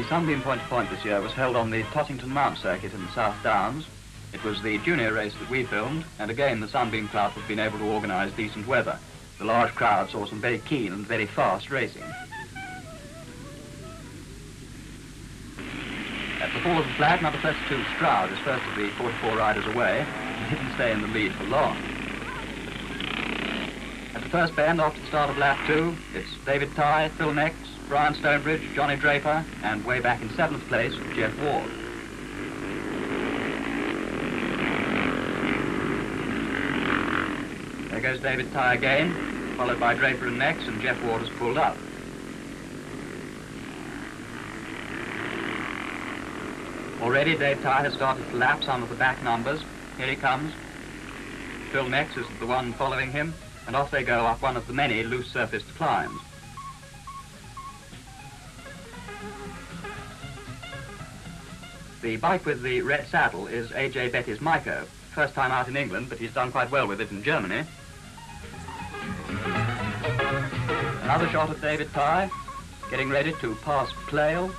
The Sunbeam point-to-point this year was held on the Tottington Mount circuit in the South Downs. It was the junior race that we filmed, and again the Sunbeam Club have been able to organise decent weather. The large crowd saw some very keen and very fast racing. At the fall of the flag, number 32 Stroud is first of the 44 riders away. He didn't stay in the lead for long. At the first bend after the start of lap 2, it's David Tye, Phil Nex, Brian Stonebridge, Johnny Draper, and way back in 7th place, Jeff Ward. There goes David Tye again, followed by Draper and Nex, and Jeff Ward has pulled up. Already Dave Tye has started to lap some of the back numbers. Here he comes. Phil Nex is the one following him, and off they go up one of the many loose-surfaced climbs. The bike with the red saddle is AJ Betty's Myco. First time out in England, but he's done quite well with it in Germany. Another shot of David Tye, getting ready to pass Plale.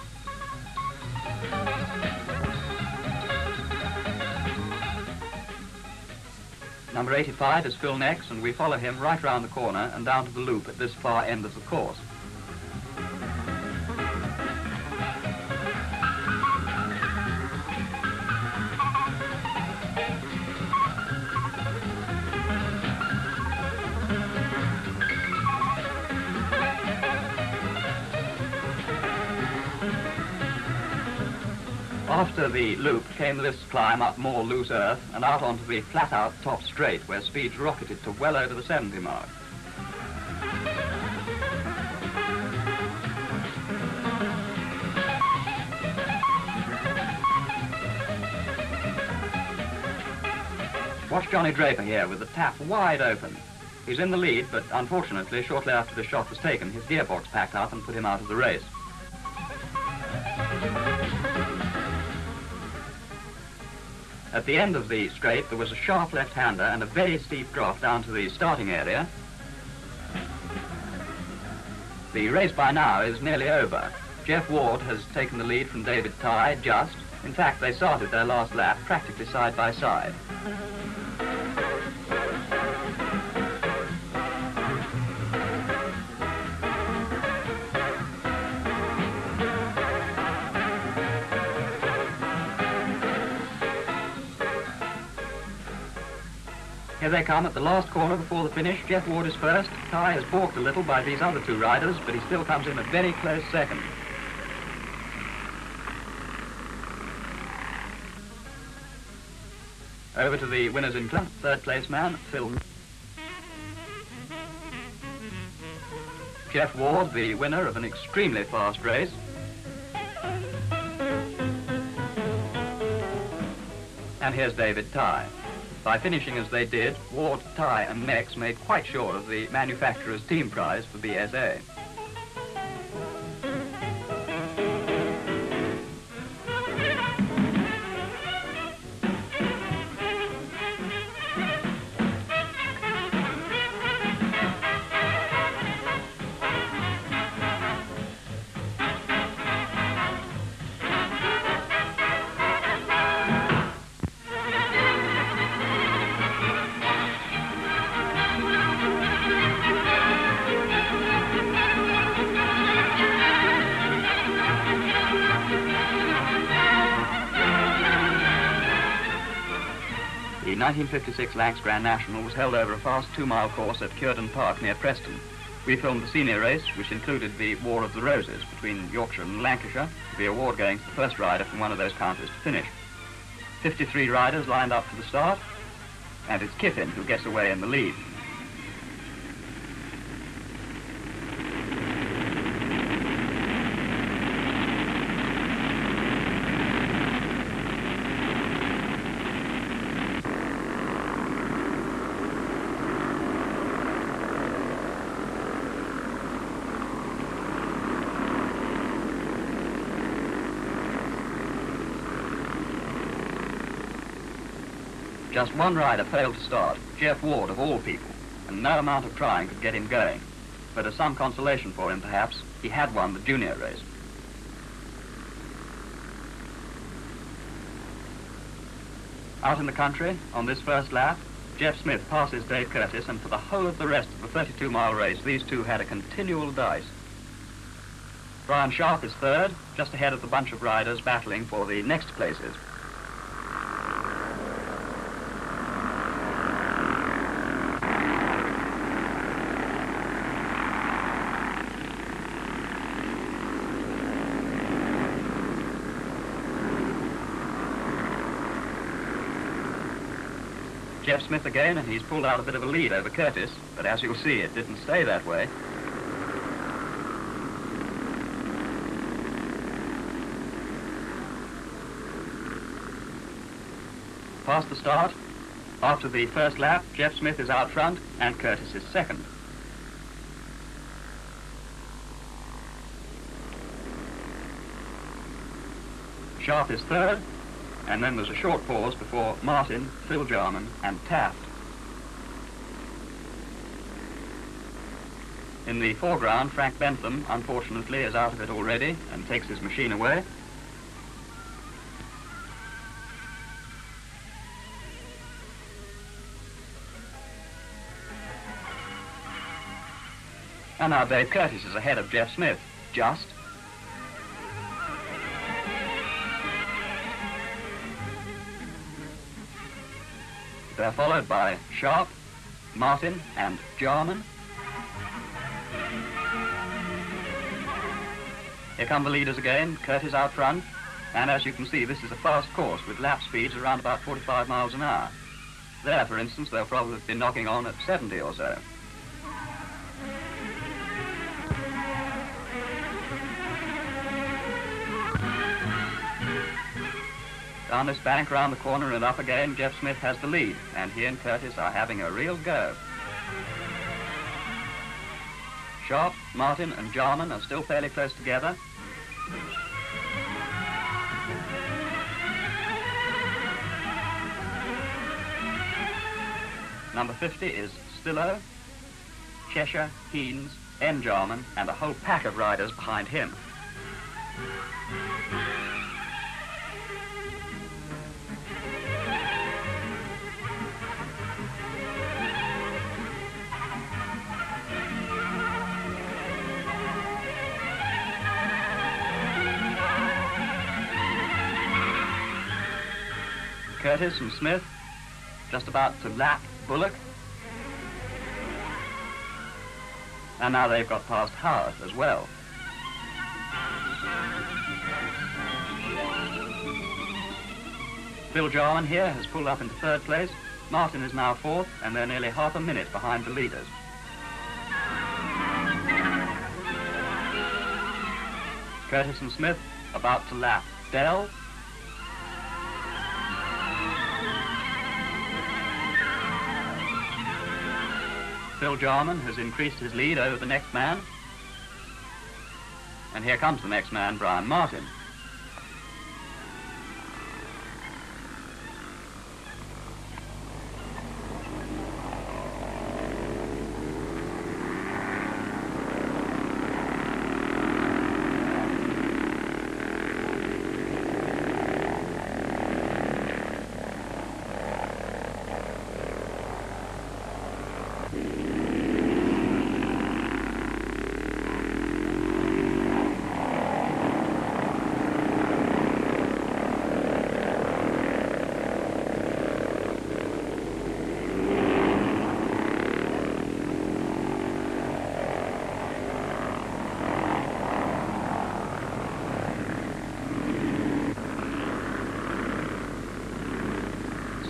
Number 85 is Phil Nex, and we follow him right round the corner and down to the loop at this far end of the course. After the loop came this climb up more loose earth and out onto the flat-out top straight where speeds rocketed to well over the 70 mark. Watch Johnny Draper here with the tap wide open. He's in the lead, but unfortunately, shortly after the shot was taken, his gearbox packed up and put him out of the race. At the end of the straight, there was a sharp left-hander and a very steep drop down to the starting area. The race by now is nearly over. Jeff Ward has taken the lead from David Tye, just. In fact, they started their last lap practically side by side. Here they come at the last corner before the finish. Jeff Ward is first. Tye is balked a little by these other two riders, but he still comes in a very close second. Over to the winners in club, third place man, Phil. Jeff Ward, the winner of an extremely fast race. And here's David Tye. By finishing as they did, Ward, Tye and Nex made quite sure of the manufacturer's team prize for BSA. The 1956 Lancs Grand National was held over a fast 2-mile course at Curedon Park near Preston. We filmed the senior race, which included the War of the Roses between Yorkshire and Lancashire, with the award going to the first rider from one of those counties to finish. 53 riders lined up for the start, and it's Kiffin who gets away in the lead. Just one rider failed to start, Jeff Ward of all people, and no amount of trying could get him going. But as some consolation for him, perhaps, he had won the junior race. Out in the country, on this first lap, Jeff Smith passes Dave Curtis, and for the whole of the rest of the 32-mile race, these two had a continual dice. Brian Sharp is third, just ahead of the bunch of riders battling for the next places. Jeff Smith again, and he's pulled out a bit of a lead over Curtis, but as you'll see, it didn't stay that way. Past the start, after the first lap, Jeff Smith is out front and Curtis is second. Sharp is third, and then there's a short pause before Martin, Phil Jarman and Taft. In the foreground, Frank Bentham, unfortunately, is out of it already and takes his machine away. And now Dave Curtis is ahead of Jeff Smith, just. They're followed by Sharp, Martin and Jarman. Here come the leaders again, Curtis out front, and as you can see, this is a fast course with lap speeds around about 45 miles an hour. There, for instance, they'll probably be knocking on at 70 or so. Down this bank, round the corner and up again, Jeff Smith has the lead, and he and Curtis are having a real go. Sharp, Martin and Jarman are still fairly close together. Number 50 is Stillo, Cheshire, Heens, N. Jarman, and a whole pack of riders behind him. Curtis and Smith just about to lap Bullock. And now they've got past Howard as well. Phil Jarman here has pulled up into third place. Martin is now fourth, and they're nearly half a minute behind the leaders. Curtis and Smith about to lap Dell. Phil Jarman has increased his lead over the next man. And here comes the next man, Brian Martin.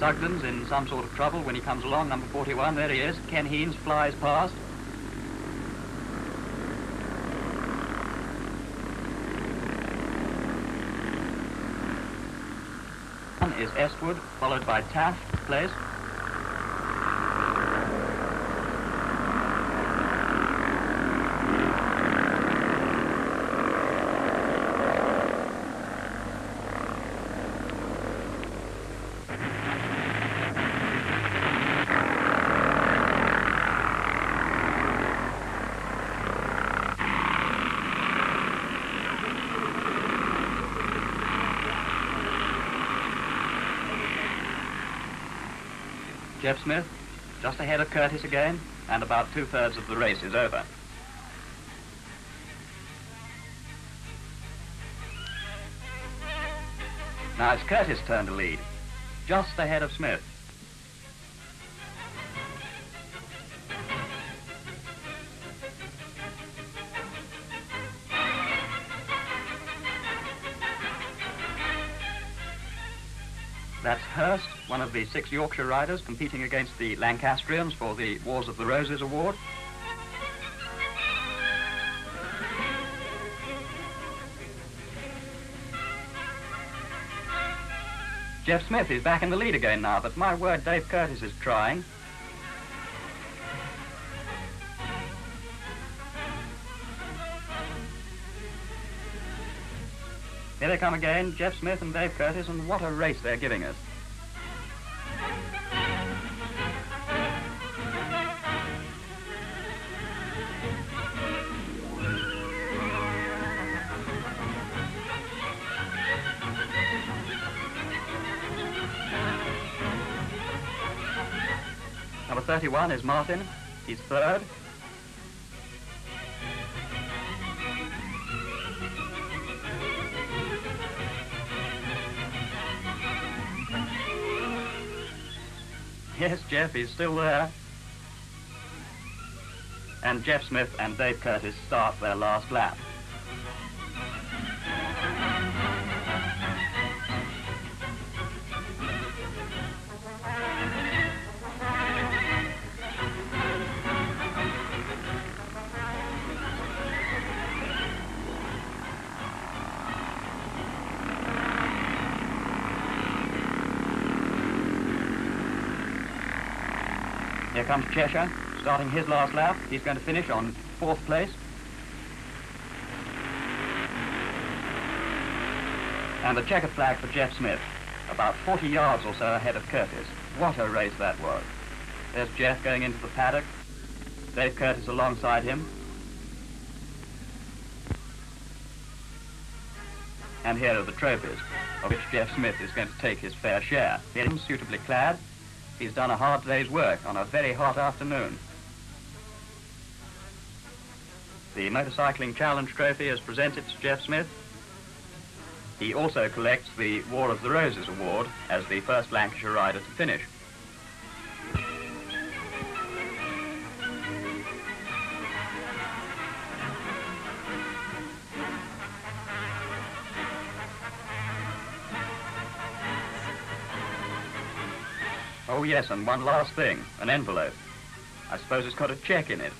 Sugden's in some sort of trouble when he comes along, number 41, there he is. Ken Heens flies past. One is Estwood, followed by Taft, place. Jeff Smith, just ahead of Curtis again, and about 2/3 of the race is over. Now it's Curtis' turn to lead, just ahead of Smith. That's Hurst, one of the 6 Yorkshire riders competing against the Lancastrians for the Wars of the Roses award. Jeff Smith is back in the lead again now, but my word, Dave Curtis is trying. Here they come again, Jeff Smith and Dave Curtis, and what a race they're giving us. Number 31 is Martin. He's third. Yes, Jeff is still there. And Jeff Smith and Dave Curtis start their last lap. Here comes Cheshire, starting his last lap. He's going to finish on 4th place. And the checkered flag for Jeff Smith, about 40 yards or so ahead of Curtis. What a race that was. There's Jeff going into the paddock, Dave Curtis alongside him. And here are the trophies, of which Jeff Smith is going to take his fair share. He's suitably clad. He's done a hard day's work on a very hot afternoon. The Motorcycling Challenge Trophy is presented to Jeff Smith. He also collects the War of the Roses award as the first Lancashire rider to finish. Oh yes, and one last thing, an envelope. I suppose it's got a cheque in it.